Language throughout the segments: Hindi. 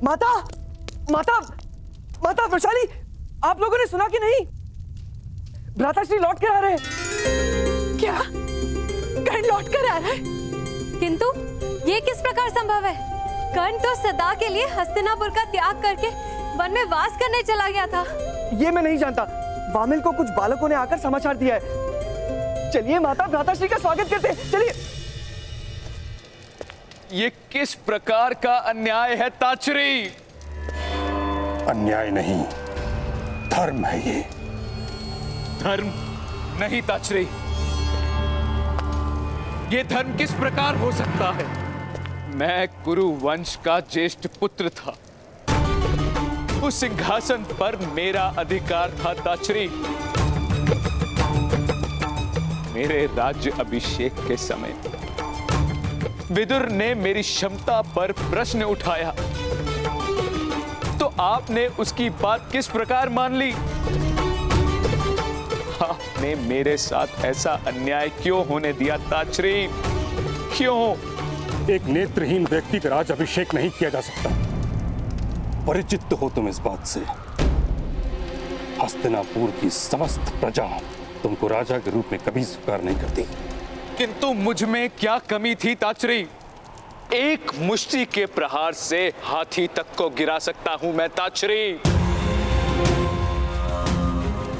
माता, माता, माता वैशाली, आप लोगों ने सुना कि नहीं? भ्राताश्री लौट कर आ रहे हैं। क्या? कर्ण लौट कर आ रहा है? किंतु ये किस प्रकार संभव है? कर्ण तो सदा के लिए हस्तिनापुर का त्याग करके वन में वास करने चला गया था। ये मैं नहीं जानता। वामिल को कुछ बालकों ने आकर समाचार दिया है। चलिए माता, भ्राताश्री का स्वागत करते हैं, चलिए। ये किस प्रकार का अन्याय है ताचरी? अन्याय नहीं, धर्म है ये। धर्म नहीं ताचरी, ये धर्म किस प्रकार हो सकता है? मैं कुरु वंश का ज्येष्ठ पुत्र था, उस सिंहासन पर मेरा अधिकार था ताचरी। मेरे राज्य अभिषेक के समय विदुर ने मेरी क्षमता पर प्रश्न उठाया, तो आपने उसकी बात किस प्रकार मान ली? आपने मेरे साथ ऐसा अन्याय क्यों होने दिया ताचरी? क्यों? एक नेत्रहीन व्यक्ति का राज अभिषेक नहीं किया जा सकता। परिचित तो हो तुम इस बात से। हस्तिनापुर की समस्त प्रजा तुमको राजा के रूप में कभी स्वीकार नहीं करती। किंतु मुझ में क्या कमी थी ताचरी? एक मुष्टि के प्रहार से हाथी तक को गिरा सकता हूं मैं ताचरी।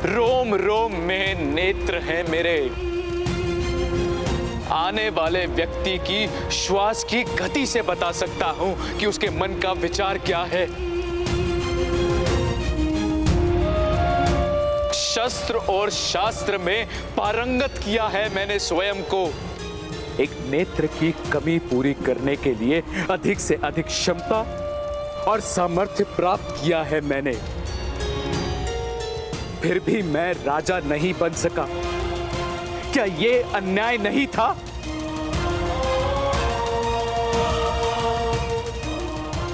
रोम रोम में नेत्र हैं मेरे। आने वाले व्यक्ति की श्वास की गति से बता सकता हूं कि उसके मन का विचार क्या है। शस्त्र और शास्त्र में पारंगत किया है मैंने स्वयं को। एक नेत्र की कमी पूरी करने के लिए अधिक से अधिक क्षमता और सामर्थ्य प्राप्त किया है मैंने। फिर भी मैं राजा नहीं बन सका। क्या ये अन्याय नहीं था?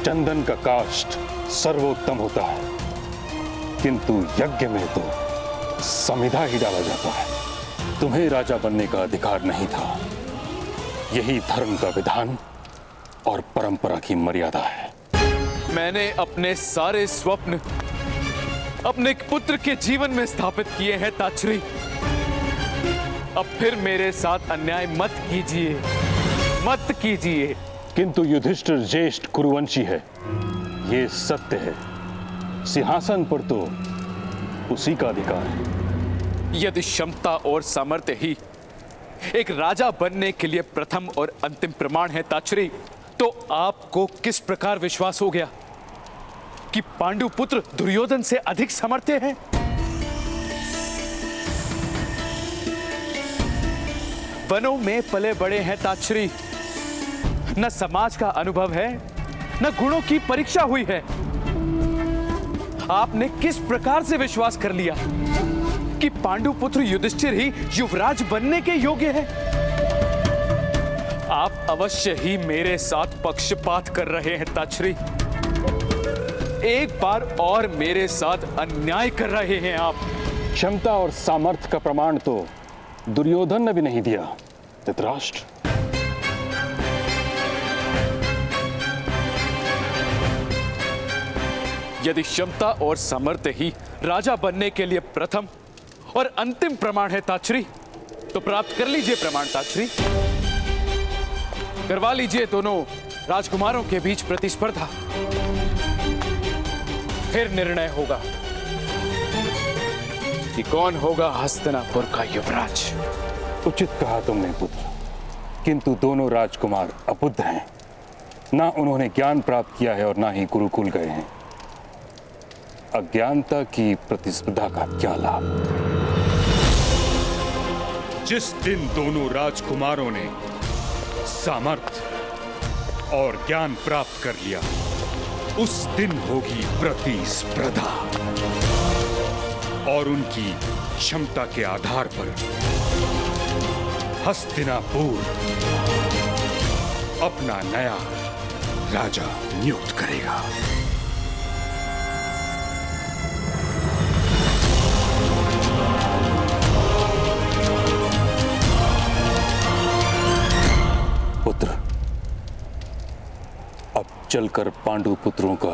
चंदन का काष्ठ सर्वोत्तम होता है, किंतु यज्ञ में तो समिधा ही डाला जाता है। तुम्हें राजा बनने का अधिकार नहीं था। यही धर्म का विधान और परंपरा की मर्यादा है। मैंने अपने सारे स्वप्न अपने पुत्र के जीवन में स्थापित किए हैं ताचरी। अब फिर मेरे साथ अन्याय मत कीजिए, मत कीजिए। किंतु युधिष्ठिर ज्येष्ठ कुरुवंशी है, ये सत्य है। सिंहासन पर तो उसी का अधिकार है। यदि क्षमता और सामर्थ्य ही एक राजा बनने के लिए प्रथम और अंतिम प्रमाण है ताचरी, तो आपको किस प्रकार विश्वास हो गया कि पांडु पुत्र दुर्योधन से अधिक समर्थ हैं? वनों में पले बड़े हैं ताचरी। न समाज का अनुभव है, न गुणों की परीक्षा हुई है। आपने किस प्रकार से विश्वास कर लिया कि पांडु पुत्र युधिष्ठिर ही युवराज बनने के योग्य है? आप अवश्य ही मेरे साथ पक्षपात कर रहे हैं ताचरी। एक बार और मेरे साथ अन्याय कर रहे हैं आप। क्षमता और सामर्थ्य का प्रमाण तो दुर्योधन ने भी नहीं दिया। धृतराष्ट्र, यदि क्षमता और सामर्थ्य ही राजा बनने के लिए प्रथम और अंतिम प्रमाण है ताचरी, तो प्राप्त कर लीजिए प्रमाण ताचरी। करवा लीजिए दोनों राजकुमारों के बीच प्रतिस्पर्धा। फिर निर्णय होगा कि कौन होगा हस्तिनापुर का युवराज। उचित कहा तुमने पुत्र, किंतु दोनों राजकुमार अबुद्ध हैं। ना उन्होंने ज्ञान प्राप्त किया है और ना ही गुरुकुल गए हैं। अज्ञानता की प्रतिस्पर्धा का क्या लाभ? जिस दिन दोनों राजकुमारों ने सामर्थ्य और ज्ञान प्राप्त कर लिया, उस दिन होगी प्रतिस्पर्धा और उनकी क्षमता के आधार पर हस्तिनापुर अपना नया राजा नियुक्त करेगा। पुत्र, अब चलकर पांडु पुत्रों का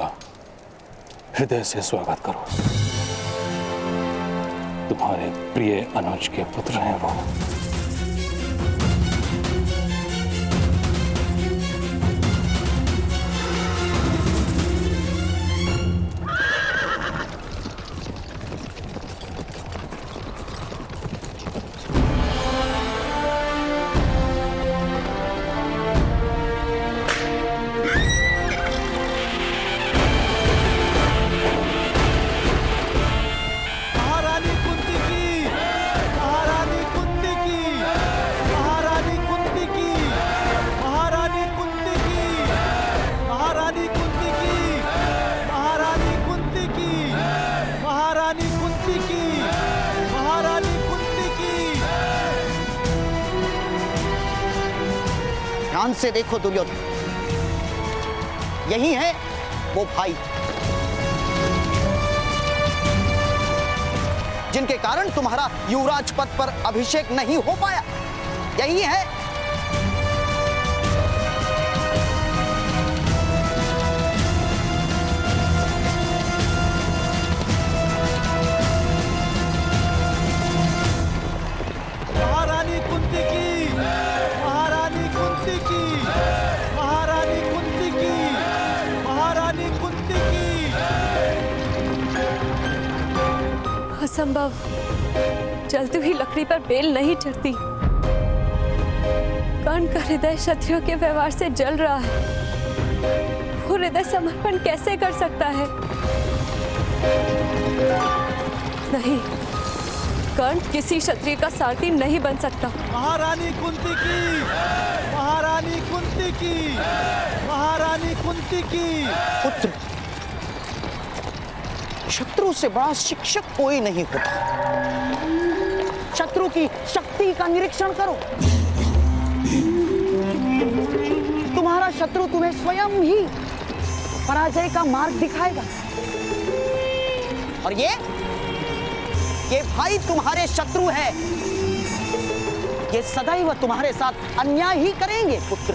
हृदय से स्वागत करो। तुम्हारे प्रिय अनुज के पुत्र हैं वो। ध्यान से देखो दुर्योधन, यही है वो भाई जिनके कारण तुम्हारा युवराज पद पर अभिषेक नहीं हो पाया। यही है महारानी कुंती की, महारानी कुंती की, महारानी कुंती की, महारानी कुंती की। असंभव, जलती हुई लकड़ी पर बेल नहीं चढ़ती। कर्ण का हृदय क्षत्रियों के व्यवहार से जल रहा है। वो हृदय समर्पण कैसे कर सकता है? नहीं, कर्ण किसी क्षत्रिय का सारथी नहीं बन सकता। महारानी कुंती की, महारानी कुंती की, महारानी कुंती की। पुत्र, शत्रु से बड़ा शिक्षक कोई नहीं होता। शत्रु की शक्ति का निरीक्षण करो। तुम्हारा शत्रु तुम्हें स्वयं ही पराजय का मार्ग दिखाएगा। और ये भाई तुम्हारे शत्रु है। ये सदैव तुम्हारे साथ अन्याय ही करेंगे पुत्र।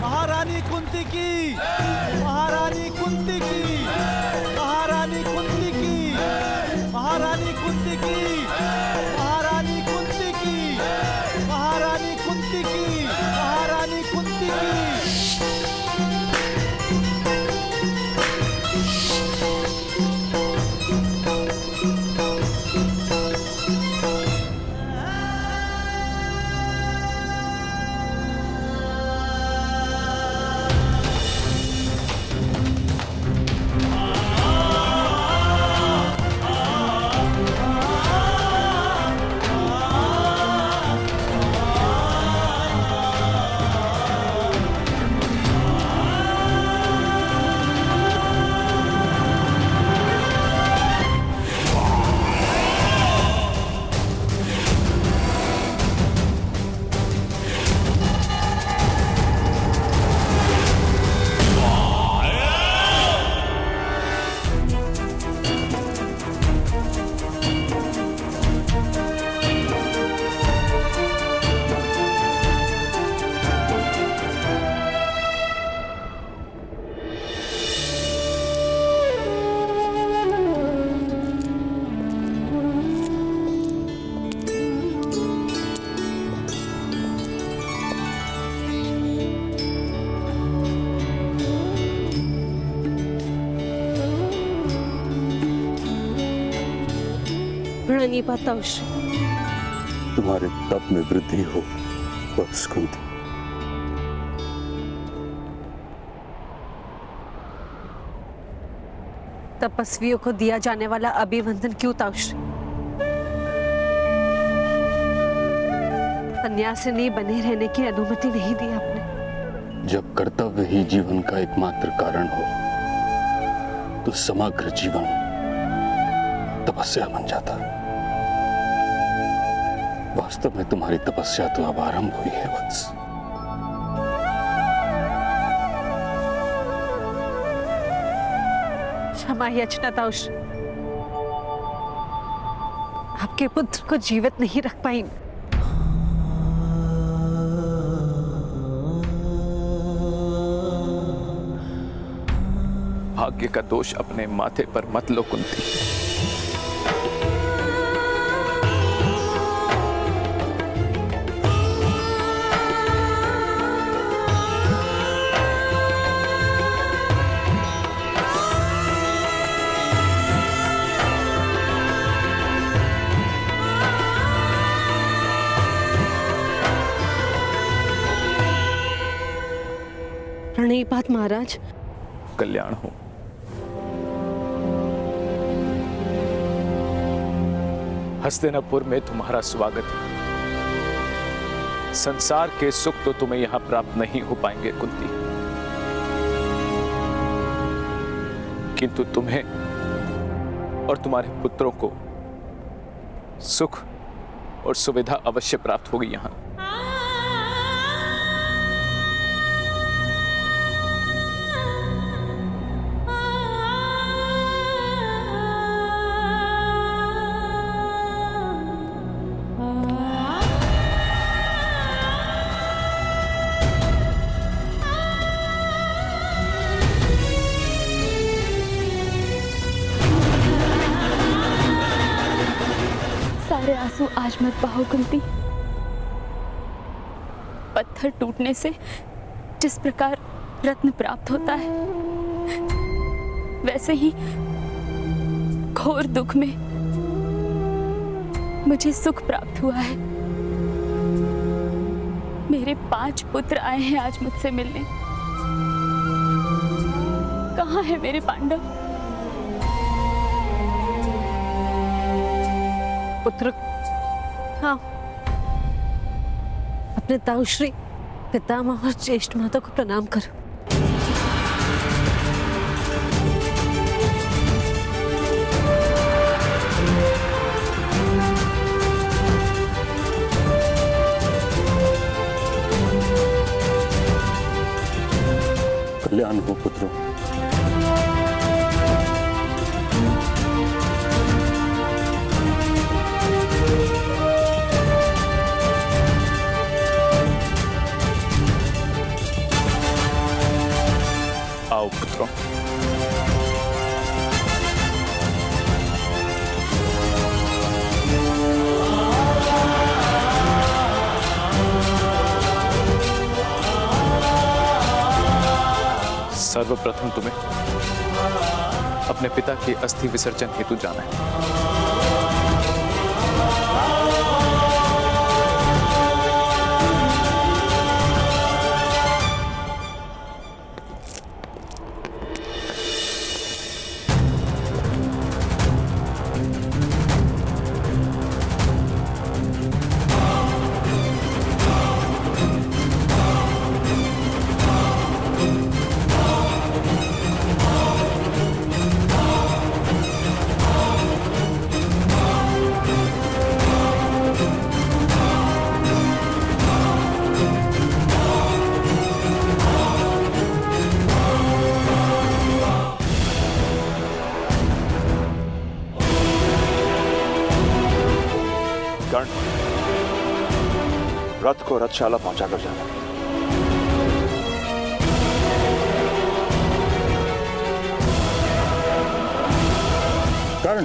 महारानी कुंती की, महारानी कुंती की, महारानी कुंती की, महारानी कुंती की, महारानी कुंती की, महारानी कुंती की, महारानी कुंती की। रानी बताओश, तुम्हारे तप में वृद्धि हो वत्स कुंती। तपस्वियों को दिया जाने वाला अभिवंदन क्यों ताउश्री? सन्यासिनी बने रहने की अनुमति नहीं दी आपने। जब कर्तव्य ही जीवन का एकमात्र कारण हो तो समग्र जीवन तपस्या बन जाता। वास्तव में तुम्हारी तपस्या तो अब आरंभ हुई है वत्स। क्षमा याचना ताउश, आपके पुत्र को जीवित नहीं रख पाई। भाग्य का दोष अपने माथे पर मत लो कुंती। प्रणिपात महाराज। कल्याण हो। हस्तिनापुर में तुम्हारा स्वागत है। संसार के सुख तो तुम्हें यहां प्राप्त नहीं हो पाएंगे कुंती, किंतु तुम्हें और तुम्हारे पुत्रों को सुख और सुविधा अवश्य प्राप्त होगी यहां। सारे आंसू आज मत बहाओ कुंती। पत्थर टूटने से जिस प्रकार रत्न प्राप्त होता है, वैसे ही घोर दुख में मुझे सुख प्राप्त हुआ है। मेरे 5 पुत्र आए हैं आज मुझसे मिलने। कहाँ है मेरे पांडव? पुत्र, हाँ, अपने ताऊश्री पितामह और ज्येष्ठ माता को प्रणाम करो। कल्याण हो पुत्रों। आओ पुत्रों। सर्वप्रथम तुम्हें अपने पिता के अस्थि विसर्जन हेतु जाना है। रथ को रथशाला पहुंचाकर जाना। कर्ण,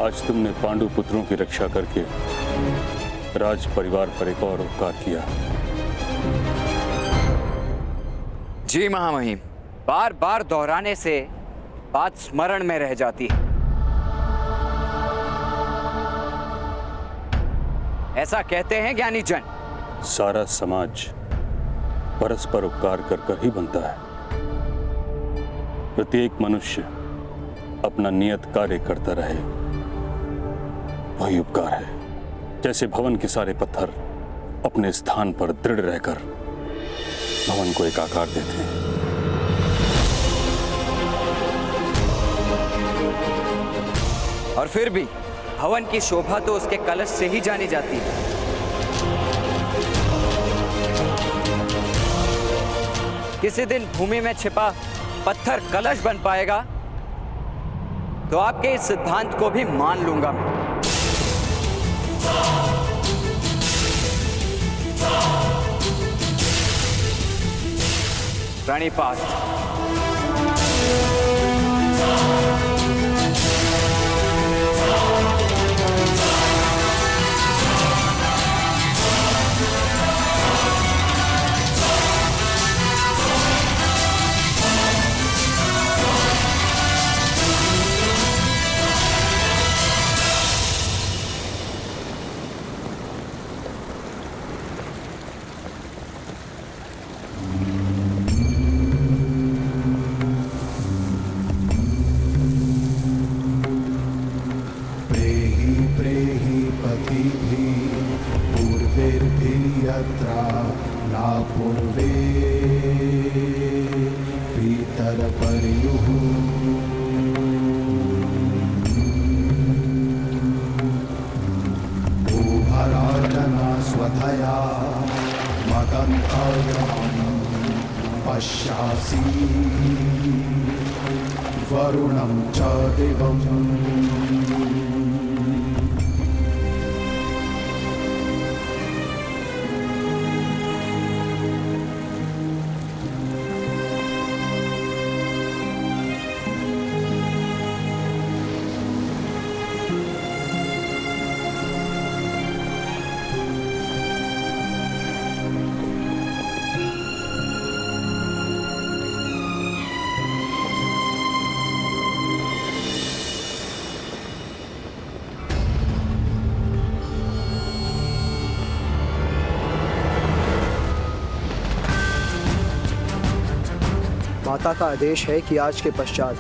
आज तुमने पांडु पुत्रों की रक्षा करके राज परिवार पर एक और उपकार किया। जी महामहिम, बार बार दोहराने से बात स्मरण में रह जाती है। ऐसा कहते हैं ज्ञानी जन। सारा समाज परस्पर उपकार कर कर ही बनता है। प्रत्येक मनुष्य अपना नियत कार्य करता रहे, वही उपकार है। जैसे भवन के सारे पत्थर अपने स्थान पर दृढ़ रहकर भवन को एक आकार देते हैं। और फिर भी भवन की शोभा तो उसके कलश से ही जानी जाती है। किसी दिन भूमि में छिपा पत्थर कलश बन पाएगा तो आपके इस सिद्धांत को भी मान लूंगा मैं। प्रणिपात। पश्यासि वरुणं च दिवम् माता का आदेश है कि आज के पश्चात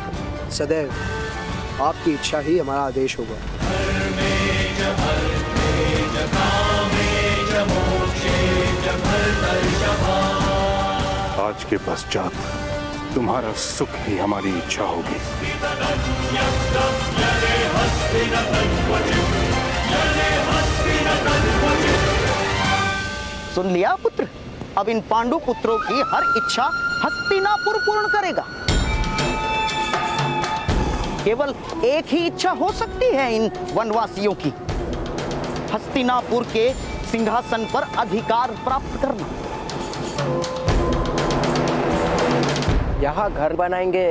सदैव आपकी इच्छा ही हमारा आदेश होगा। आज के पश्चात तुम्हारा सुख ही हमारी इच्छा होगी। सुन लिया पुत्र, अब इन पांडु पुत्रों की हर इच्छा हस्तिनापुर पूर्ण करेगा। केवल एक ही इच्छा हो सकती है इन वनवासियों की, हस्तिनापुर के सिंहासन पर अधिकार प्राप्त करना। यहाँ घर बनाएंगे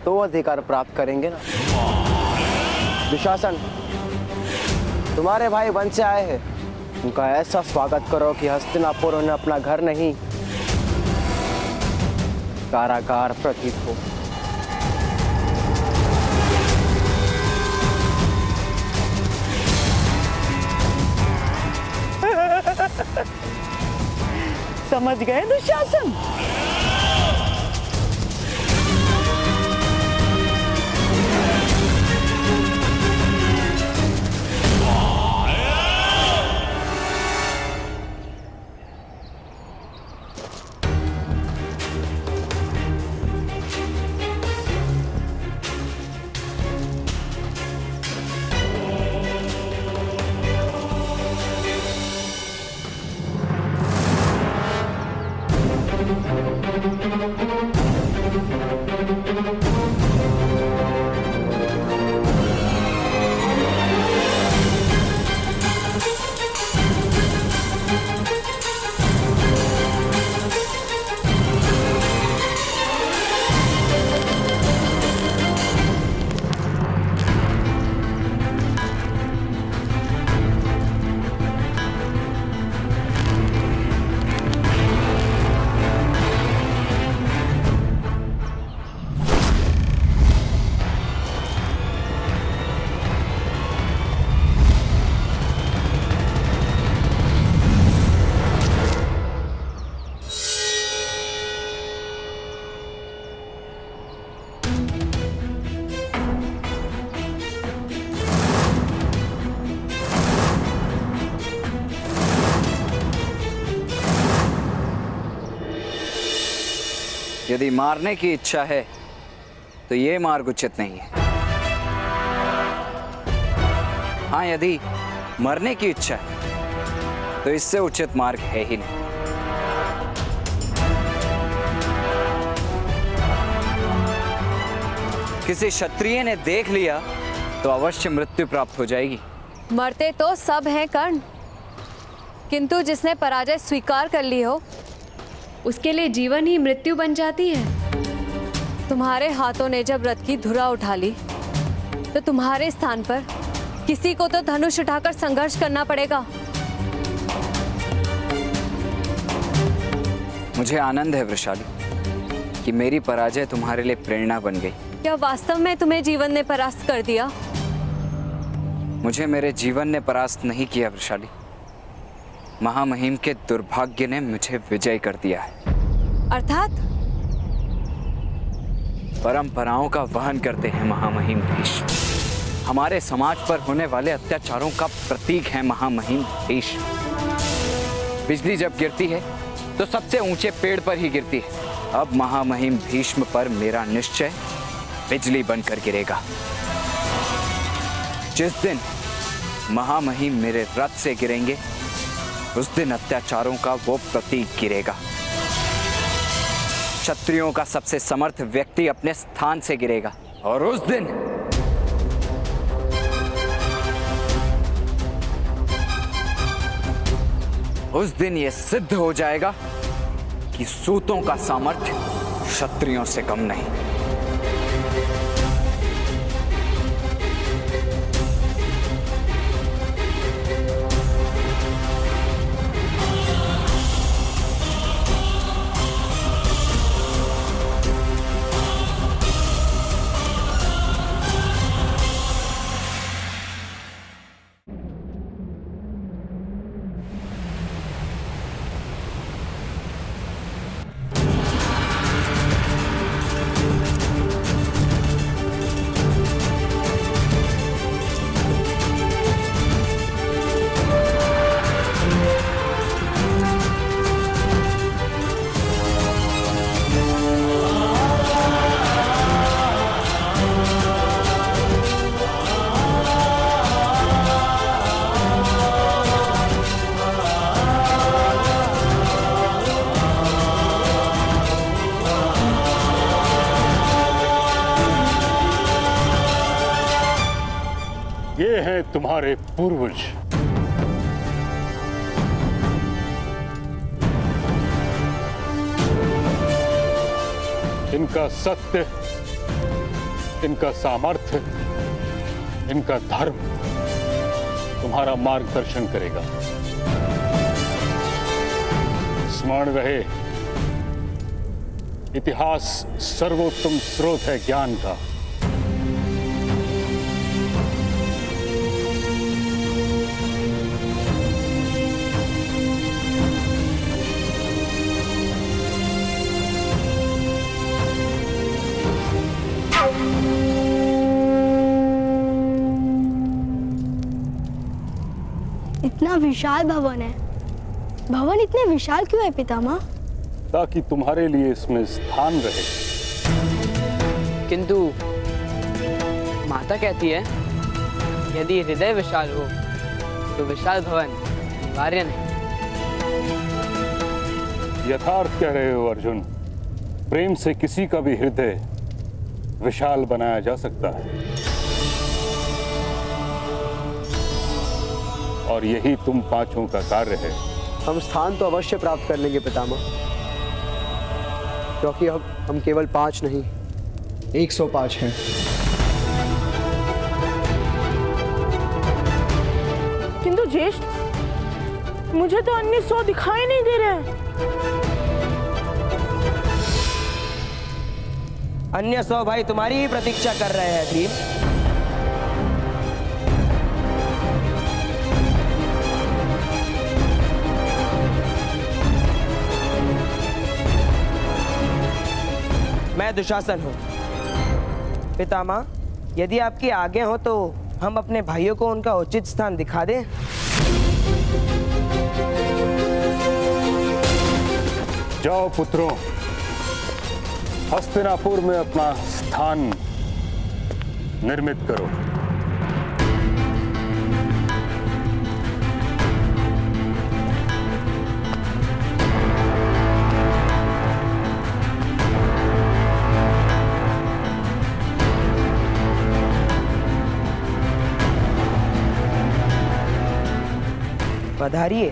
तो अधिकार प्राप्त करेंगे ना। दुशासन, तुम्हारे भाई वन से आए हैं, उनका ऐसा स्वागत करो कि हस्तिनापुर उन्हें अपना घर नहीं कारागार प्रतीत हो। समझ गए दुशासन? यदि मारने की इच्छा है तो ये मार्ग उचित नहीं है। हाँ, यदि मरने की इच्छा है तो इससे उचित मार्ग है ही नहीं। किसी क्षत्रिय ने देख लिया तो अवश्य मृत्यु प्राप्त हो जाएगी। मरते तो सब हैं कर्ण, किंतु जिसने पराजय स्वीकार कर ली हो उसके लिए जीवन ही मृत्यु बन जाती है। तुम्हारे हाथों ने जब रथ की धुरा उठा ली तो तुम्हारे स्थान पर किसी को तो धनुष उठाकर संघर्ष करना पड़ेगा। मुझे आनंद है वृषाली कि मेरी पराजय तुम्हारे लिए प्रेरणा बन गई। क्या वास्तव में तुम्हें जीवन ने परास्त कर दिया? मुझे मेरे जीवन ने परास्त नहीं किया वृषाली, महामहिम के दुर्भाग्य ने मुझे विजय कर दिया है। अर्थात परंपराओं का वहन करते हैं महामहिम भीष्म। हमारे समाज पर होने वाले अत्याचारों का प्रतीक है महामहिम भीष्म। बिजली जब गिरती है तो सबसे ऊंचे पेड़ पर ही गिरती है। अब महामहिम भीष्म पर मेरा निश्चय बिजली बनकर गिरेगा। जिस दिन महामहिम मेरे रथ से गिरेंगे उस दिन अत्याचारों का वो प्रतीक गिरेगा। क्षत्रियों का सबसे समर्थ व्यक्ति अपने स्थान से गिरेगा और उस दिन ये सिद्ध हो जाएगा कि सूतों का सामर्थ्य क्षत्रियों से कम नहीं। ये हैं तुम्हारे पूर्वज। इनका सत्य, इनका सामर्थ्य, इनका धर्म तुम्हारा मार्गदर्शन करेगा। स्मरण रहे, इतिहास सर्वोत्तम स्रोत है ज्ञान का। इतना विशाल भवन है। भवन इतने विशाल क्यों है पितामह? ताकि तुम्हारे लिए इसमें स्थान रहे। किंतु माता कहती है यदि हृदय विशाल हो तो विशाल भवन अनिवार्य नहीं। यथार्थ कह रहे हो अर्जुन। प्रेम से किसी का भी हृदय विशाल बनाया जा सकता है और यही तुम पांचों का कार्य है। हम स्थान तो अवश्य प्राप्त कर लेंगे पितामह, क्योंकि हम केवल 5 नहीं 105 हैं। किंतु ज्येष्ठ, मुझे तो अन्य 100 दिखाई नहीं दे रहे हैं। अन्य 100 भाई तुम्हारी ही प्रतीक्षा कर रहे हैं भीम। मैं दुशासन हूँ पितामह। यदि आपकी आज्ञा हो तो हम अपने भाइयों को उनका उचित स्थान दिखा दें। जाओ पुत्रों, हस्तिनापुर में अपना स्थान निर्मित करो। पधारिए।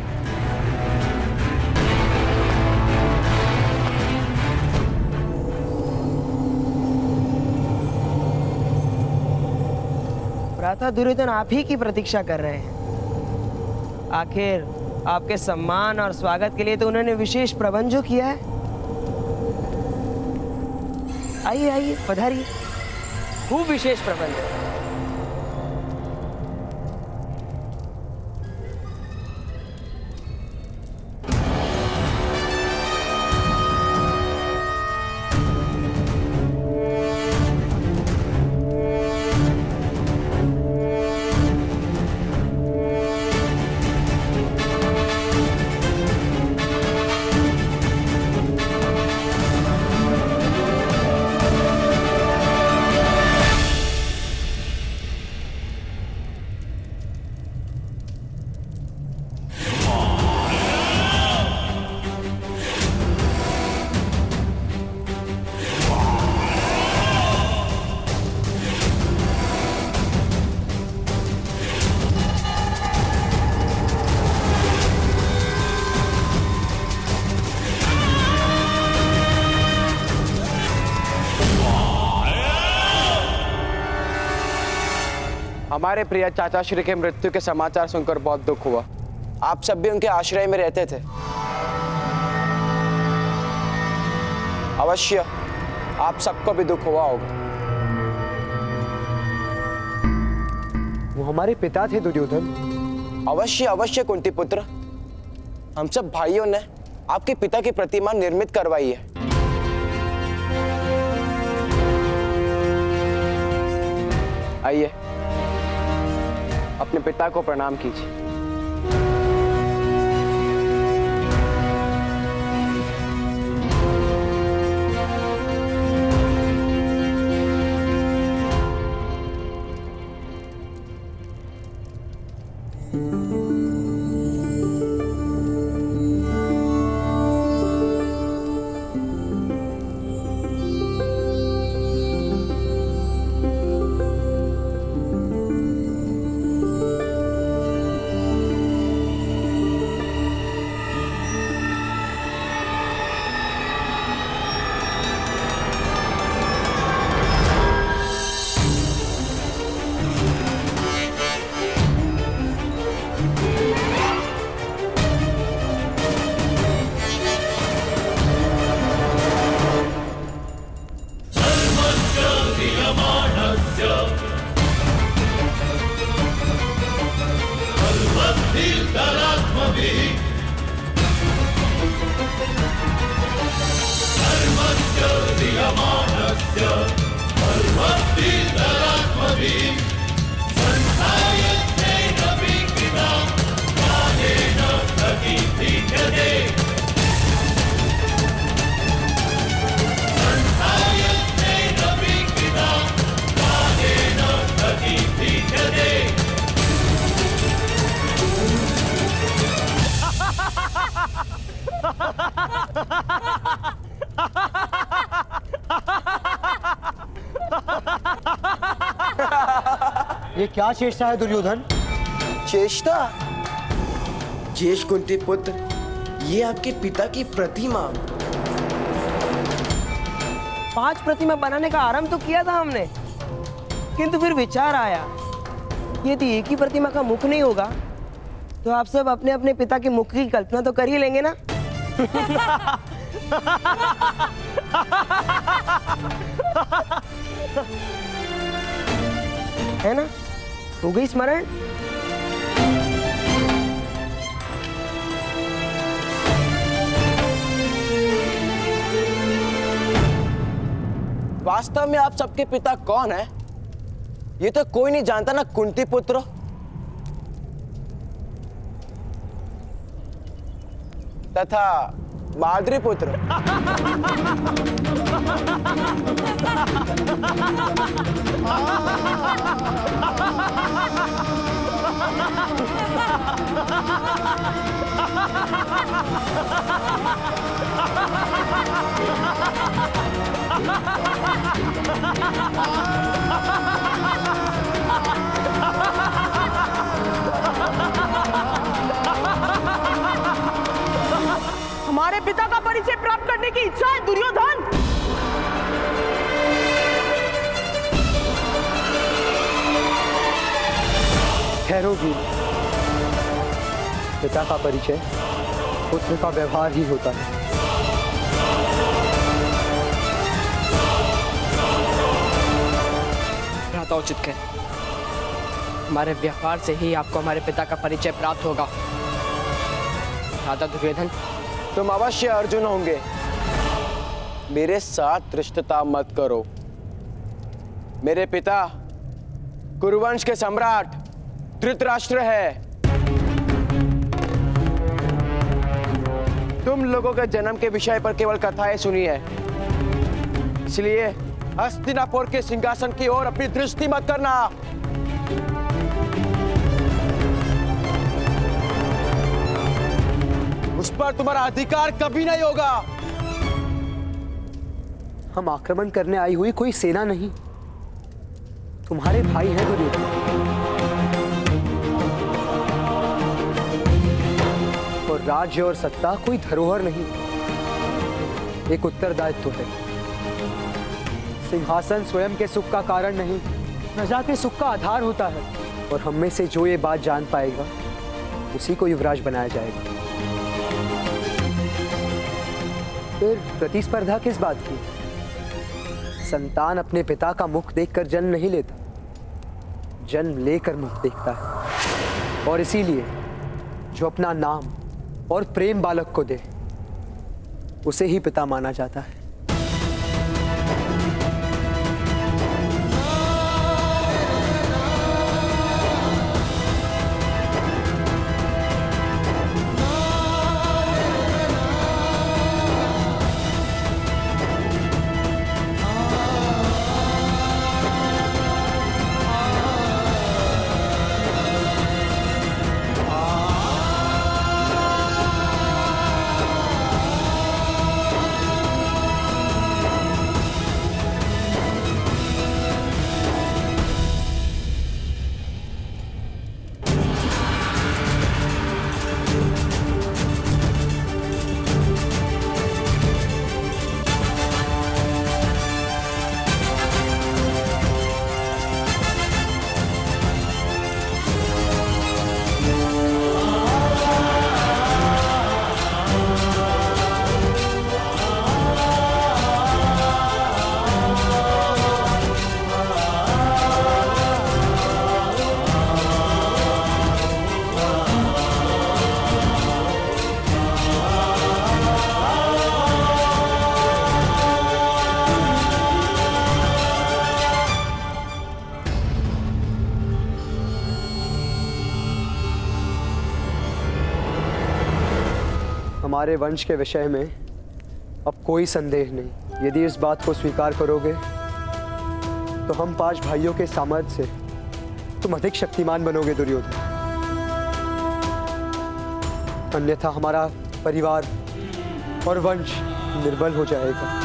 भ्राता दुर्योधन आप ही की प्रतीक्षा कर रहे हैं। आखिर आपके सम्मान और स्वागत के लिए तो उन्होंने विशेष प्रबंध जो किया है। आइए आइए पधारिए, खूब विशेष प्रबंध है। हमारे प्रिय चाचा श्री के मृत्यु के समाचार सुनकर बहुत दुख हुआ। आप सब भी उनके आश्रय में रहते थे। अवश्य आप सबको भी दुख हुआ होगा। वो हमारे पिता थे दुर्योधन। अवश्य अवश्य कुंती पुत्र, हम सब भाइयों ने आपके पिता की प्रतिमा निर्मित करवाई है। आइए अपने पिता को प्रणाम कीजिए। ये क्या चेष्टा है दुर्योधन? चेष्टा? जेष्ठ कुंती पुत्र, ये आपके पिता की प्रतिमा। 5 प्रतिमा बनाने का आरंभ तो किया था हमने, किंतु फिर विचार आया यदि एक ही प्रतिमा का मुख नहीं होगा तो आप सब अपने अपने पिता के मुख की कल्पना तो कर ही लेंगे ना। है ना? हो गई स्मरण? वास्तव में आप सबके पिता कौन है ये तो कोई नहीं जानता ना कुंती पुत्र। तथा माद्री पुत्र। तुम्हारे पिता का परिचय प्राप्त करने की इच्छा है दुर्योधन? ठहरो भी, पिता का परिचय पुत्र का व्यवहार ही होता है। भ्राता उचित कहे, हमारे व्यवहार से ही आपको हमारे पिता का परिचय प्राप्त होगा। भ्राता दुर्योधन, तुम अवश्य अर्जुन होंगे। मेरे साथ रिश्तता मत करो। मेरे पिता कुरुवंश के सम्राट धृतराष्ट्र है। तुम लोगों के जन्म के विषय पर केवल कथाएं सुनी है, इसलिए हस्तिनापुर के सिंहासन की ओर अपनी दृष्टि मत करना। उस पर तुम्हारा अधिकार कभी नहीं होगा। हम आक्रमण करने आई हुई कोई सेना नहीं, तुम्हारे भाई हैं दुर्योधन। और राज्य और सत्ता कोई धरोहर नहीं, एक उत्तरदायित्व है। सिंहासन स्वयं के सुख का कारण नहीं, प्रजा के सुख का आधार होता है। और हम में से जो ये बात जान पाएगा उसी को युवराज बनाया जाएगा। फिर प्रतिस्पर्धा किस बात की? संतान अपने पिता का मुख देखकर जन्म नहीं लेता, जन्म लेकर मुख देखता है। और इसीलिए जो अपना नाम और प्रेम बालक को दे, उसे ही पिता माना जाता है। हमारे वंश के विषय में अब कोई संदेह नहीं। यदि इस बात को स्वीकार करोगे तो हम 5 भाइयों के सामर्थ्य से तुम अधिक शक्तिमान बनोगे दुर्योधन। अन्यथा हमारा परिवार और वंश निर्बल हो जाएगा।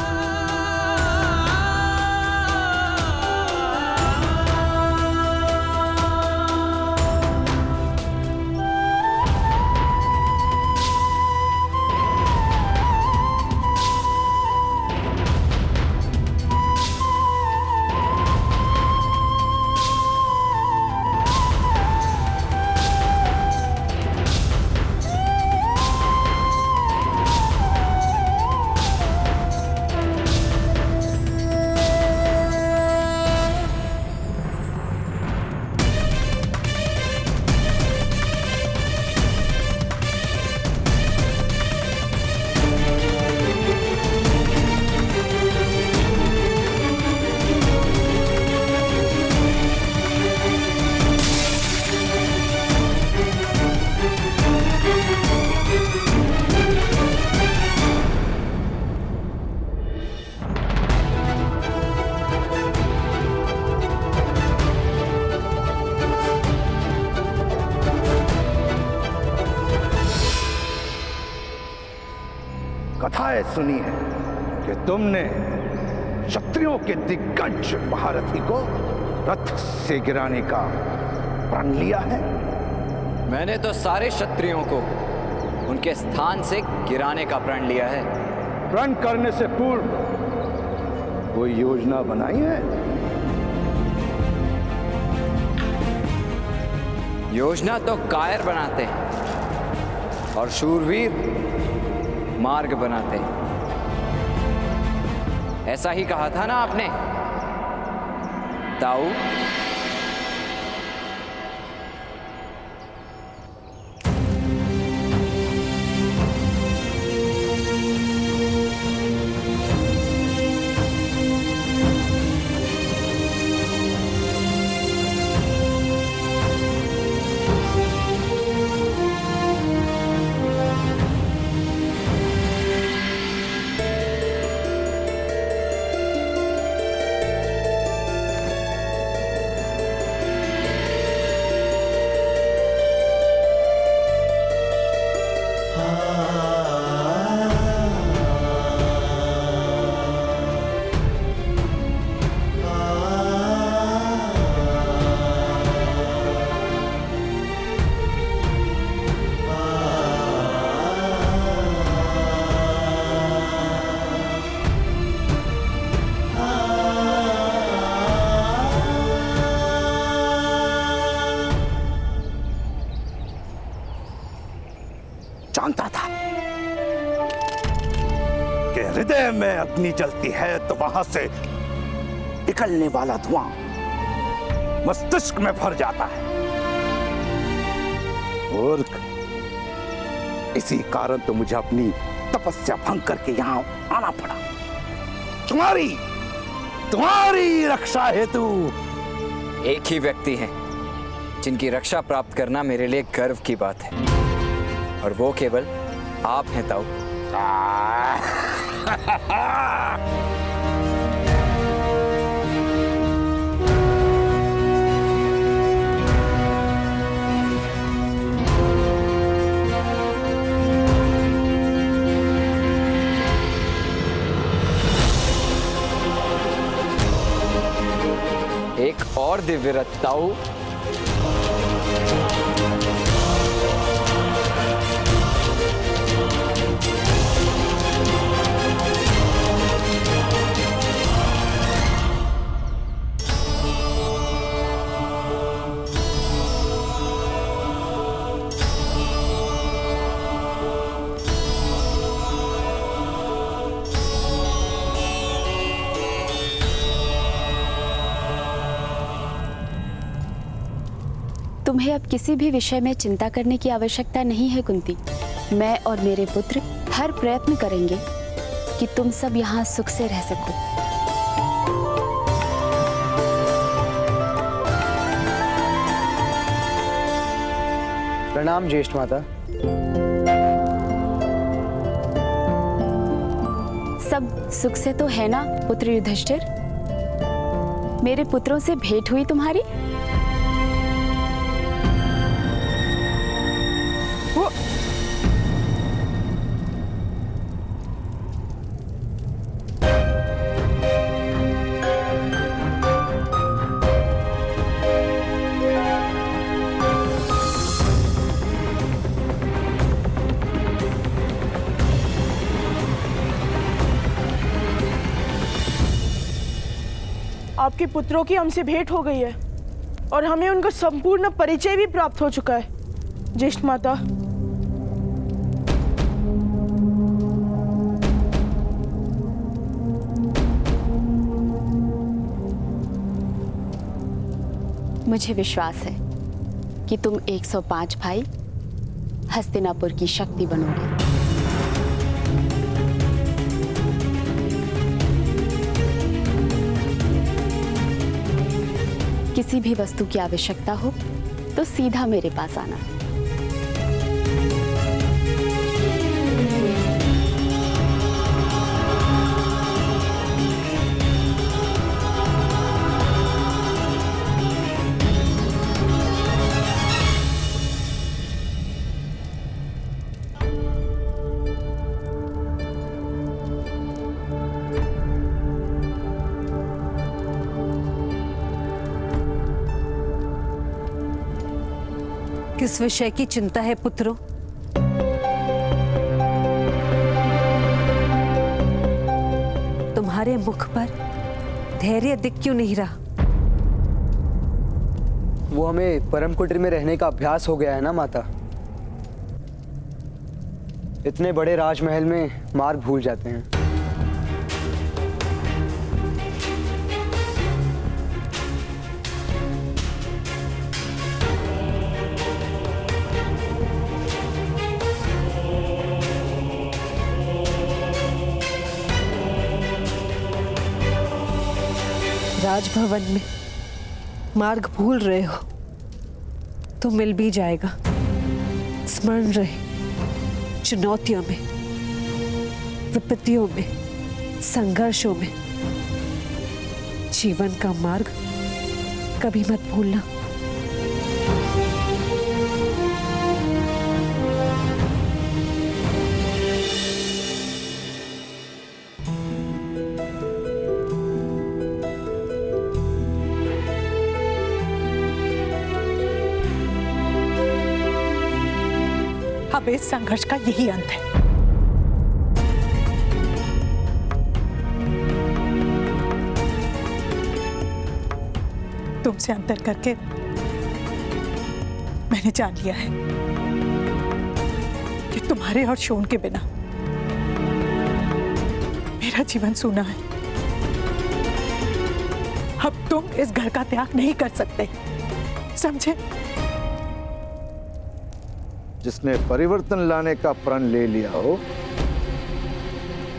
कथाएं सुनी है कि तुमने क्षत्रियों के दिग्गज महारथी को रथ से गिराने का प्रण लिया है। मैंने तो सारे क्षत्रियों को उनके स्थान से गिराने का प्रण लिया है। प्रण करने से पूर्व कोई योजना बनाई है? योजना तो कायर बनाते हैं और शूरवीर मार्ग बनाते हैं। ऐसा ही कहा था ना आपने ताऊ? जानता था कि हृदय में अग्नि जलती है तो वहां से निकलने वाला धुआं मस्तिष्क में भर जाता है, और इसी कारण तो मुझे अपनी तपस्या भंग करके यहां आना पड़ा, तुम्हारी रक्षा हेतु। एक ही व्यक्ति है जिनकी रक्षा प्राप्त करना मेरे लिए गर्व की बात है, और वो केवल आप हैं ताऊ। एक और दिव्य रथ ताऊ। तुम्हें अब किसी भी विषय में चिंता करने की आवश्यकता नहीं है कुंती। मैं और मेरे पुत्र हर प्रयत्न करेंगे कि तुम सब यहाँ सुख से रह सको। प्रणाम ज्येष्ठ माता। सब सुख से तो है ना पुत्र युधिष्ठिर? मेरे पुत्रों से भेंट हुई तुम्हारी? आपके पुत्रों की हमसे भेंट हो गई है और हमें उनका संपूर्ण परिचय भी प्राप्त हो चुका है ज्येष्ठ माता। मुझे विश्वास है कि तुम 105 भाई हस्तिनापुर की शक्ति बनोगे। किसी भी वस्तु की आवश्यकता हो तो सीधा मेरे पास आना। किस विषय की चिंता है पुत्रों? मुख पर धैर्य दिख क्यों नहीं रहा? वो हमें परम कुटीर में रहने का अभ्यास हो गया है ना माता। इतने बड़े राजमहल में मार्ग भूल जाते हैं। राजभवन में मार्ग भूल रहे हो तो मिल भी जाएगा। स्मरण रहे, चुनौतियों में, विपत्तियों में, संघर्षों में जीवन का मार्ग कभी मत भूलना। अब इस संघर्ष का यही अंत है। तुमसे अंतर करके मैंने जान लिया है कि तुम्हारे और शोन के बिना मेरा जीवन सूना है। अब तुम इस घर का त्याग नहीं कर सकते, समझे? जिसने परिवर्तन लाने का प्रण ले लिया हो,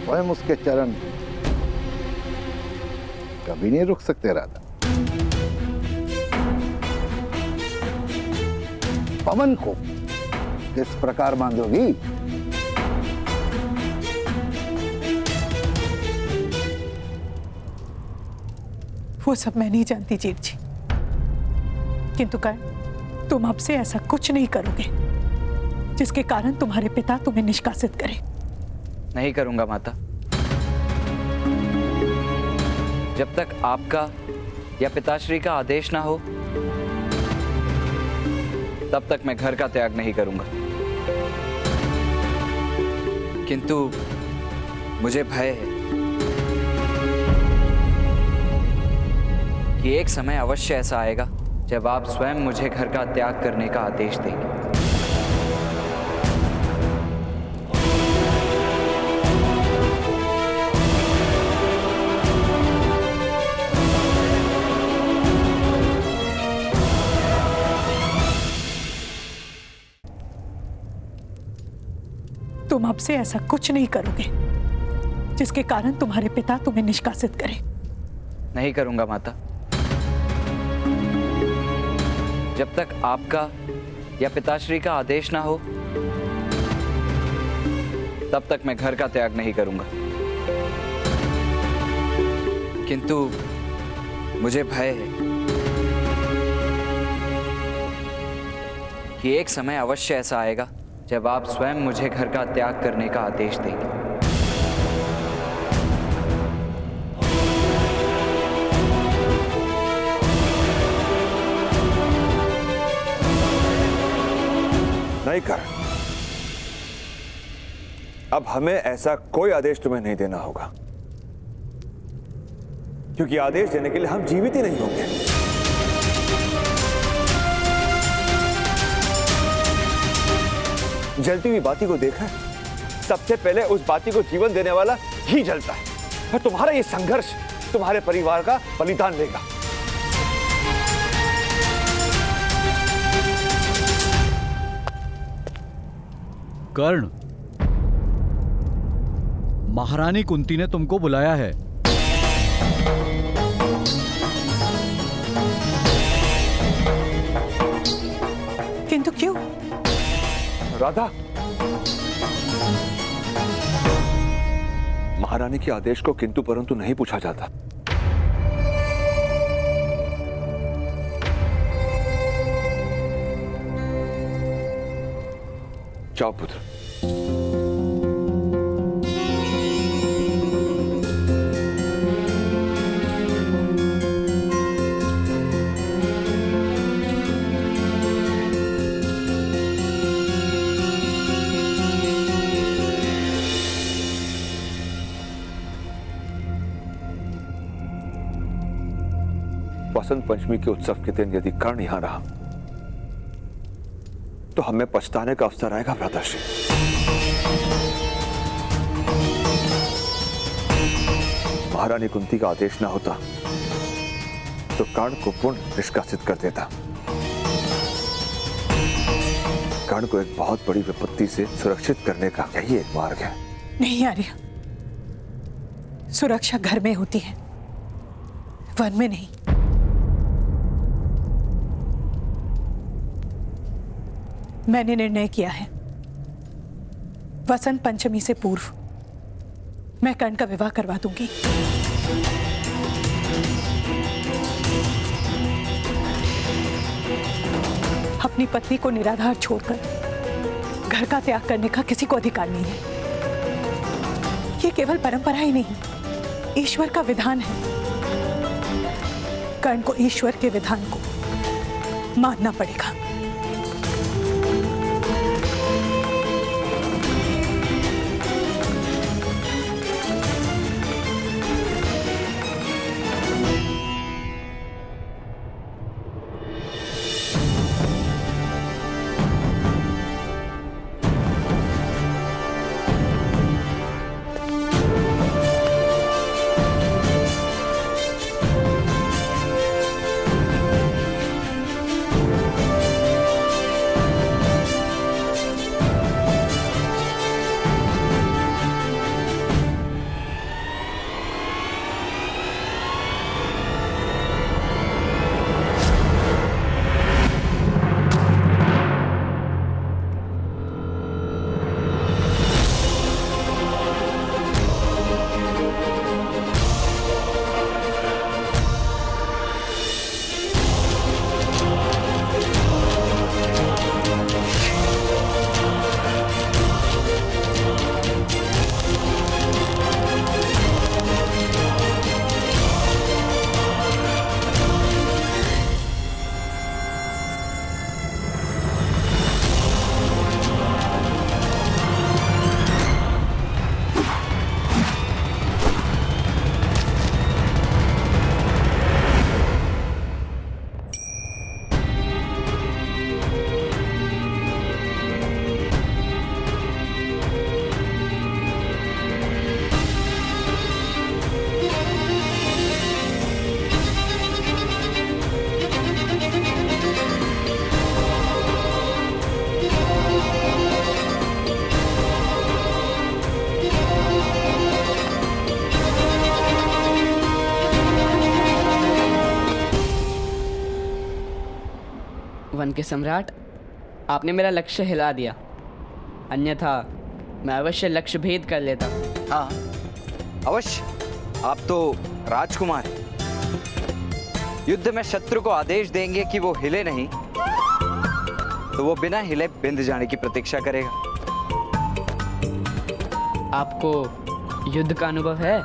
स्वयं उसके चरण कभी नहीं रुक सकते। राधा, पवन को किस प्रकार बांधोगी? वो सब मैं नहीं जानती जीत जी, किंतु कर्ण, तुम अब से ऐसा कुछ नहीं करोगे जिसके कारण तुम्हारे पिता तुम्हें निष्कासित करें। नहीं करूंगा माता। जब तक आपका या पिताश्री का आदेश ना हो, तब तक मैं घर का त्याग नहीं करूंगा। किंतु मुझे भय है कि एक समय अवश्य ऐसा आएगा जब आप स्वयं मुझे घर का त्याग करने का आदेश देंगे। तुम अब से ऐसा कुछ नहीं करोगे जिसके कारण तुम्हारे पिता तुम्हें निष्कासित करें। नहीं करूंगा माता। जब तक आपका या पिताश्री का आदेश ना हो, तब तक मैं घर का त्याग नहीं करूंगा। किंतु मुझे भय है कि एक समय अवश्य ऐसा आएगा जब आप स्वयं मुझे घर का त्याग करने का आदेश देंगे। नहीं कर, अब हमें ऐसा कोई आदेश तुम्हें नहीं देना होगा, क्योंकि आदेश देने के लिए हम जीवित ही नहीं होंगे। जलती हुई बाती को देखा है? सबसे पहले उस बाती को जीवन देने वाला ही जलता है, और तुम्हारा ये संघर्ष तुम्हारे परिवार का बलिदान लेगा। कर्ण, महारानी कुंती ने तुमको बुलाया है। किंतु क्यों? राधा, महारानी के आदेश को किंतु परंतु नहीं पूछा जाता। जाओ पुत्र। वसंत पंचमी के उत्सव के दिन यदि कर्ण यहां रहा तो हमें पछताने का अवसर आएगा भ्राताश्री। महारानी कुंती का आदेश ना होता तो कर्ण को पूर्ण निष्कासित कर देता। कर्ण को एक बहुत बड़ी विपत्ति से सुरक्षित करने का यही एक मार्ग है। नहीं आर्य, सुरक्षा घर में होती है, वन में नहीं। मैंने निर्णय किया है, वसंत पंचमी से पूर्व मैं कर्ण का विवाह करवा दूंगी। अपनी पत्नी को निराधार छोड़कर घर का त्याग करने का किसी को अधिकार नहीं है। ये केवल परंपरा ही नहीं, ईश्वर का विधान है। कर्ण को ईश्वर के विधान को मानना पड़ेगा। वन के सम्राट, आपने मेरा लक्ष्य हिला दिया, अन्यथा मैं अवश्य लक्ष्य भेद कर लेता। हाँ अवश्य, आप तो राजकुमार हैं। युद्ध में शत्रु को आदेश देंगे कि वो हिले नहीं तो वो बिना हिले बिंद जाने की प्रतीक्षा करेगा। आपको युद्ध का अनुभव है?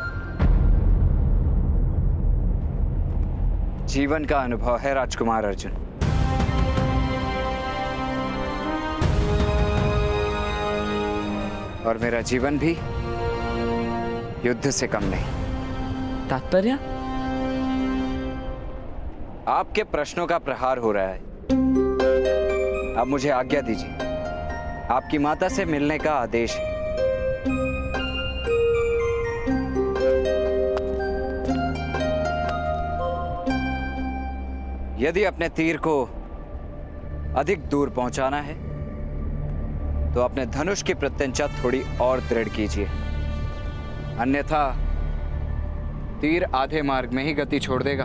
जीवन का अनुभव है राजकुमार अर्जुन। और मेरा जीवन भी युद्ध से कम नहीं। तात्पर्य? आपके प्रश्नों का प्रहार हो रहा है। अब मुझे आज्ञा दीजिए, आपकी माता से मिलने का आदेश है। यदि अपने तीर को अधिक दूर पहुंचाना है तो अपने धनुष की प्रत्यंचा थोड़ी और दृढ़ कीजिए, अन्यथा तीर आधे मार्ग में ही गति छोड़ देगा।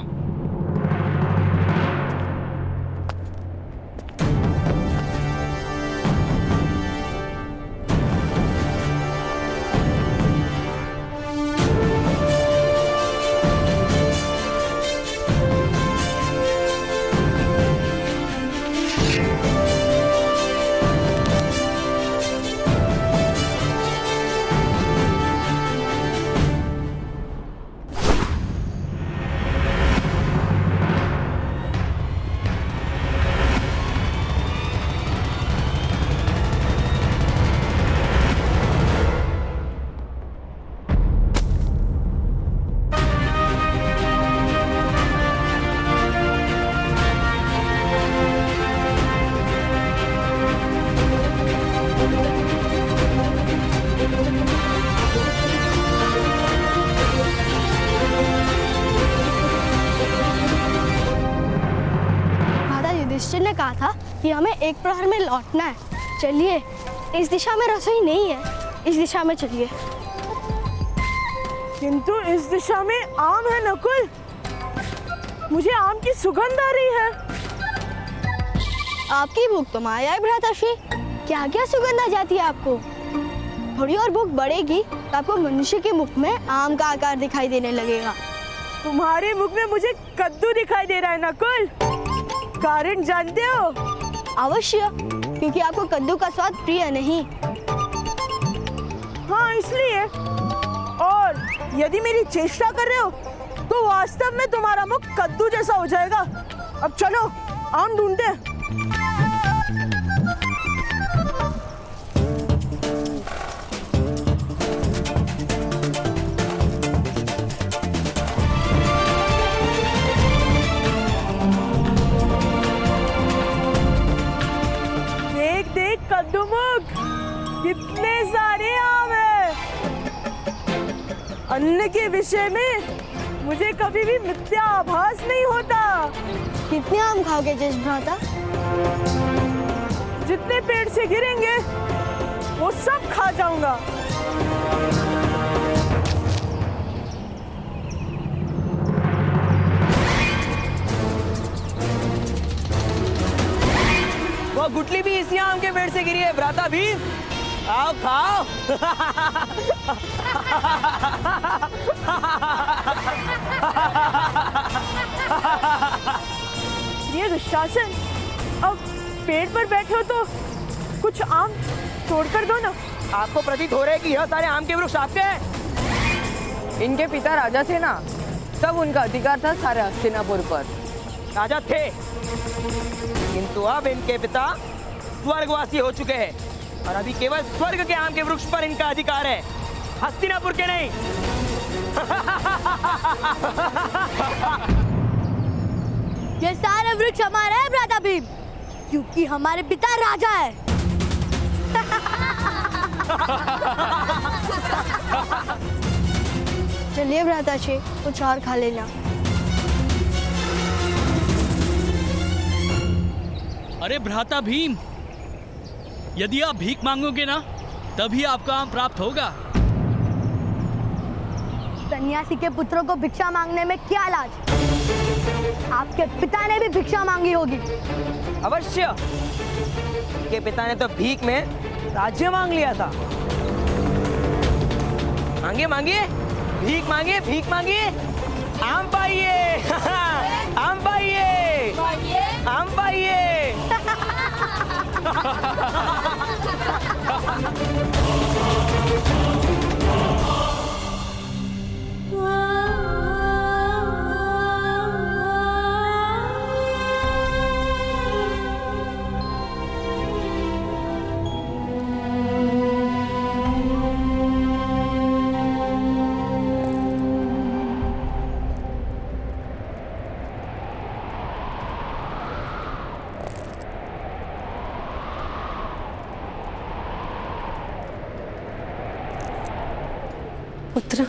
कहा था कि हमें 1 प्रहर में लौटना है। चलिए, इस दिशा में रसोई नहीं है, इस दिशा में चलिए। किंतु इस दिशा में आम है नकुल, मुझे आम की सुगंध आ रही है। आपकी भूख तो माया है भ्राताश्री, क्या क्या सुगंध आ जाती है आपको। थोड़ी और भूख बढ़ेगी तो आपको मनुष्य के मुख में आम का आकार दिखाई देने लगेगा। तुम्हारे मुख में मुझे कद्दू दिखाई दे रहा है नकुल, कारण जानते हो? अवश्य, क्योंकि आपको कद्दू का स्वाद प्रिय नहीं। हाँ, इसलिए। और यदि मेरी चेष्टा कर रहे हो तो वास्तव में तुम्हारा मुख कद्दू जैसा हो जाएगा। अब चलो आम ढूंढते हैं। देख देख कद्दू मुख, कितने सारे आम हैं। अन्न के विषय में मुझे कभी भी मिथ्या आभास नहीं होता। कितने आम खाओगे ज्येष्ठ भ्राता? जितने पेड़ से गिरेंगे वो सब खा जाऊंगा। वो गुटली भी इसी आम के पेड़ से गिरी है भ्राता भी। आओ खाओ। ये दुशासन, अब पेड़ पर बैठे हो तो कुछ आम तोड़ कर दो ना। आपको प्रतीत हो रहा है कि यह सारे आम के वृक्ष आपके हैं? इनके पिता राजा थे ना, तब उनका अधिकार था सारे हस्तिनापुर पर। राजा थे, किंतु अब इनके पिता स्वर्गवासी हो चुके हैं और अभी केवल स्वर्ग के आम के वृक्ष पर इनका अधिकार है, हस्तिनापुर के नहीं। ये सारे वृक्ष हमारे हैं भ्राता भीम, क्योंकि हमारे पिता राजा है। चलिए भ्राताश्री, कुछ और खा लेना। अरे भ्राता भीम, यदि आप भीख मांगोगे ना तभी आपका आम प्राप्त होगा। सन्यासी के पुत्रों को भिक्षा मांगने में क्या लाज? आपके पिता ने भी भिक्षा मांगी होगी। अवश्य, के पिता ने तो भीख में राज्य मांग लिया था। मांगिए मांगिए, भीख मांगिए, भीख मांगिए, आम पाइए। आम पाइए, आम पाइए। पुत्र,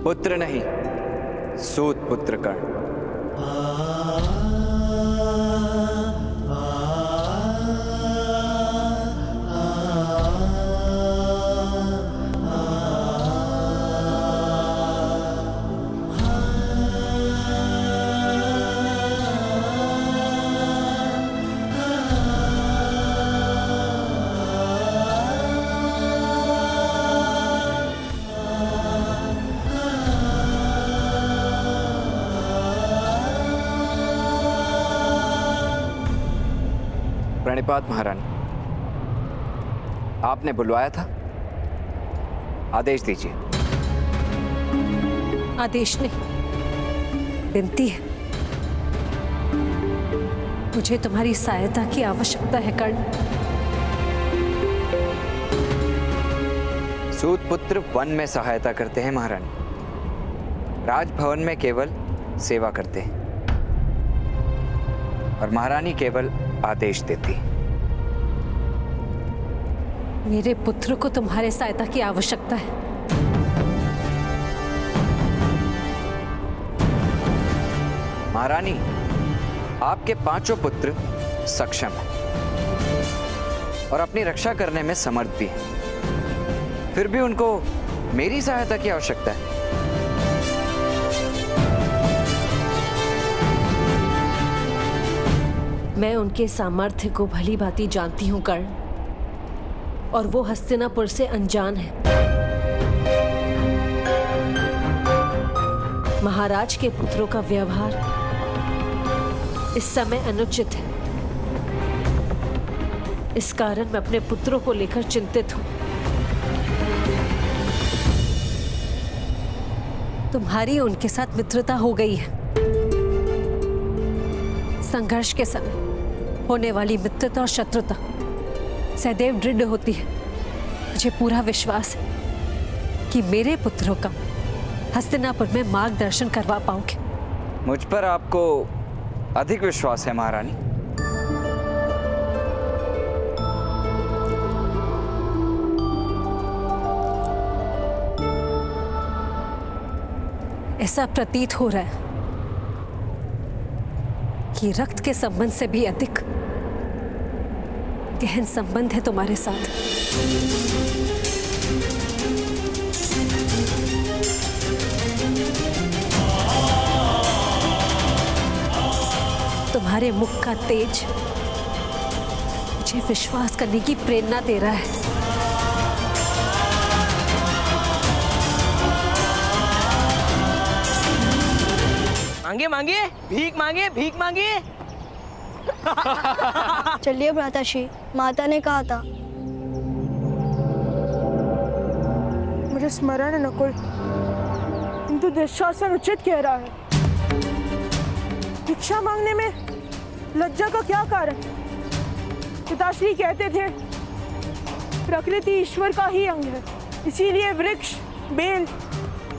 पुत्र नहीं, सूत पुत्र कर्ण। प्रणिपात महारानी, आपने बुलवाया था, आदेश दीजिए। आदेश नहीं, विनती है। मुझे तुम्हारी सहायता की आवश्यकता है कर्ण। सूत पुत्र वन में सहायता करते हैं महारानी, राजभवन में केवल सेवा करते हैं और महारानी केवल आदेश देती है। मेरे पुत्र को तुम्हारे सहायता की आवश्यकता है। महारानी, आपके 5 पुत्र सक्षम हैं और अपनी रक्षा करने में समर्थ भी हैं। फिर भी उनको मेरी सहायता की आवश्यकता है। मैं उनके सामर्थ्य को भली भांति जानती हूं कर्ण, और वो हस्तिनापुर से अनजान है। महाराज के पुत्रों का व्यवहार इस समय अनुचित है। इस कारण मैं अपने पुत्रों को लेकर चिंतित हूं। तुम्हारी उनके साथ मित्रता हो गई है। संघर्ष के समय होने वाली मित्रता और शत्रुता सदैव दृढ़ होती है। मुझे पूरा विश्वास है कि मेरे पुत्रों का हस्तिनापुर में मार्गदर्शन करवा पाओगे। मुझ पर आपको अधिक विश्वास है महारानी। ऐसा प्रतीत हो रहा है कि रक्त के संबंध से भी अधिक गहन संबंध है तुम्हारे साथ। तुम्हारे मुख का तेज मुझे विश्वास करने की प्रेरणा दे रहा है। मांगे मांगे, भीख मांगे, भीख मांगे। चलिए भ्राताश्री, माता ने कहा था। मुझे स्मरण है नकुल, किंतु दुशासन उचित कह रहा है। भिक्षा मांगने में लज्जा का क्या कारण? पिताश्री कहते थे प्रकृति ईश्वर का ही अंग है, इसीलिए वृक्ष, बेल,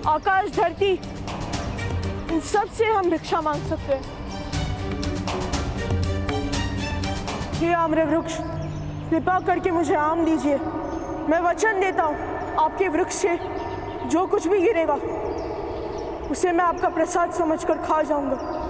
आकाश, धरती, इन सब से हम भिक्षा मांग सकते हैं। हे आम्र वृक्ष, कृपा करके मुझे आम दीजिए। मैं वचन देता हूँ, आपके वृक्ष से जो कुछ भी गिरेगा उसे मैं आपका प्रसाद समझकर खा जाऊंगा।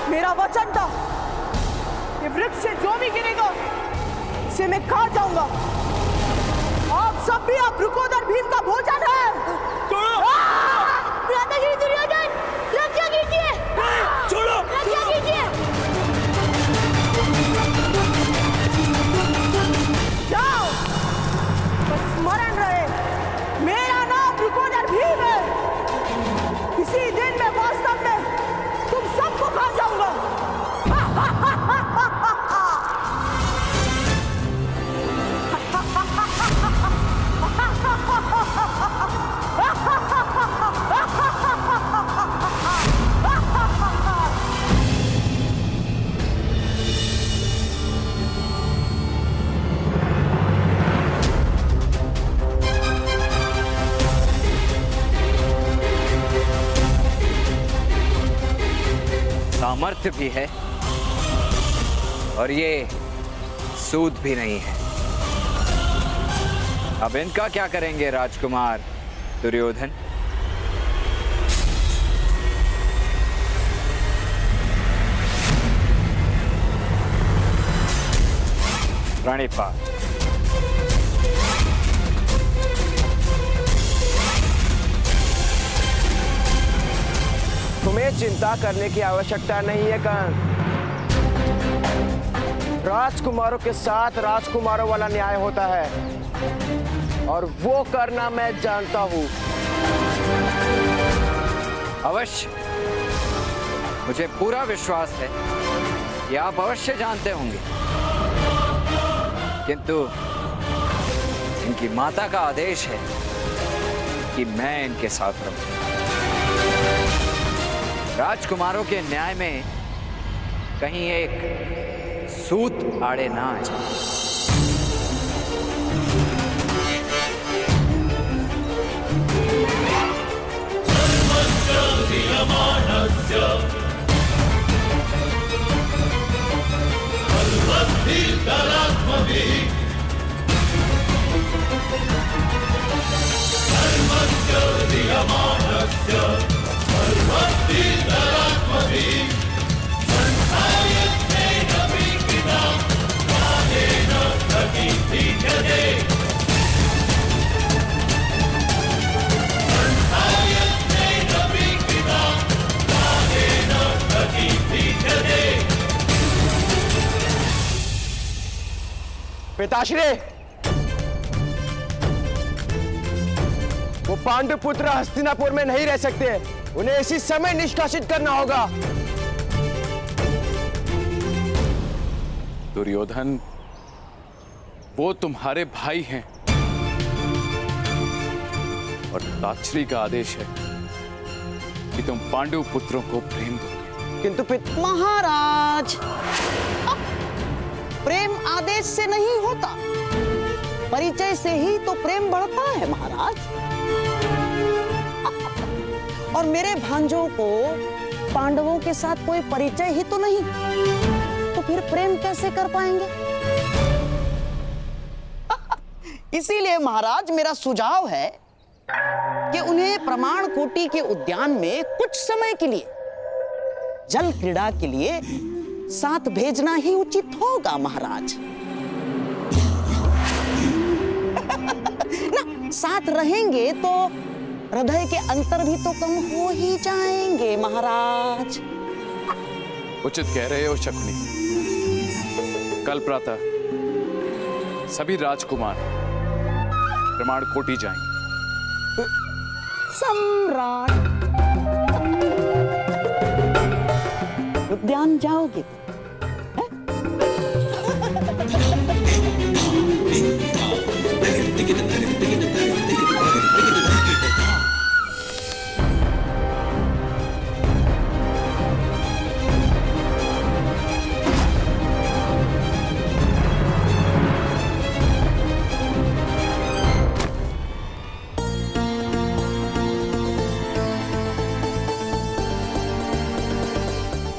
मेरा वचन था कि वृक्ष से जो भी गिरेगा उसे मैं खा जाऊंगा। आप सब भी आप रुकोदर भीम का भोजन है। भ्राताश्री दुर्योधन, रक्षा कीजिए। छोड़ो, रक्षा कीजिए। जाओ, बस स्मरण रहे, मेरा नाम रुकोदर भीम है। इसी दिन मैं वास्तव में तुम सबको खा जाऊंगा। सामर्थ्य भी है और ये सूद भी नहीं है। अब इनका क्या करेंगे राजकुमार दुर्योधन? प्रणिपात। तुम्हें चिंता करने की आवश्यकता नहीं है कर्ण। राजकुमारों के साथ राजकुमारों वाला न्याय होता है और वो करना मैं जानता हूं। अवश्य, मुझे पूरा विश्वास है कि आप अवश्य जानते होंगे, किंतु इनकी माता का आदेश है कि मैं इनके साथ रहूं। राजकुमारों के न्याय में कहीं एक सूत आड़े ना आ जाए। पिताश्री, वो पांडुपुत्र हस्तिनापुर में नहीं रह सकते। उन्हें इसी समय निष्कासित करना होगा। दुर्योधन, वो तुम्हारे भाई हैं और ताच्छ्री का आदेश है कि तुम पांडु पुत्रों को प्रेम दोगे। किंतु महाराज, प्रेम आदेश से नहीं होता, परिचय से ही तो प्रेम बढ़ता है महाराज। और मेरे भांजों को पांडवों के साथ कोई परिचय ही तो नहीं, तो फिर प्रेम कैसे कर पाएंगे? इसीलिए महाराज, मेरा सुझाव है कि उन्हें प्रमाण कोटि के उद्यान में कुछ समय के लिए जल क्रीड़ा के लिए साथ भेजना ही उचित होगा महाराज। ना, साथ रहेंगे तो हृदय के अंतर भी तो कम हो ही जाएंगे महाराज। उचित कह रहे हो शकुनी। कल प्रातः सभी राजकुमार प्रमाण कोटि जाएंगे। सम्राट, उद्यान जाओगे?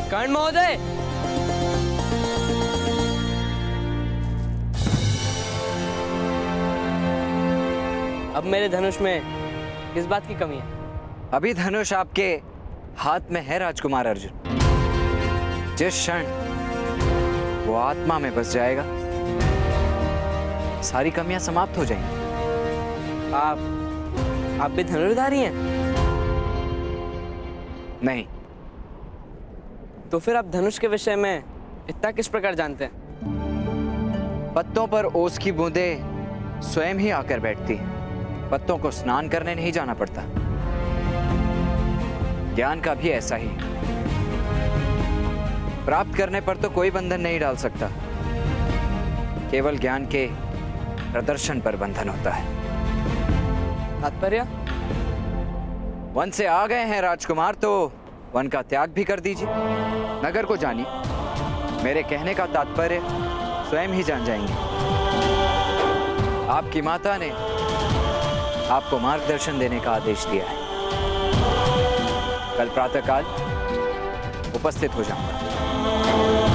कर्ण महोदय, अब मेरे धनुष में किस बात की कमी है? अभी धनुष आपके हाथ में है राजकुमार अर्जुन। जिस क्षण वो आत्मा में बस जाएगा, सारी कमियां समाप्त हो जाएंगी। आप भी धनुर्धारी हैं? नहीं। तो फिर आप धनुष के विषय में इतना किस प्रकार जानते हैं? पत्तों पर ओस की बूंदें स्वयं ही आकर बैठती हैं। पत्तों को स्नान करने नहीं जाना पड़ता। ज्ञान का भी ऐसा ही। प्राप्त करने पर तो कोई बंधन नहीं डाल सकता, केवल ज्ञान के प्रदर्शन पर बंधन होता है। तात्पर्य? वन से आ गए हैं राजकुमार, तो वन का त्याग भी कर दीजिए। नगर को जानिए। मेरे कहने का तात्पर्य स्वयं ही जान जाएंगे। आपकी माता ने आपको मार्गदर्शन देने का आदेश दिया है। कल प्रातःकाल उपस्थित हो जाऊंगा।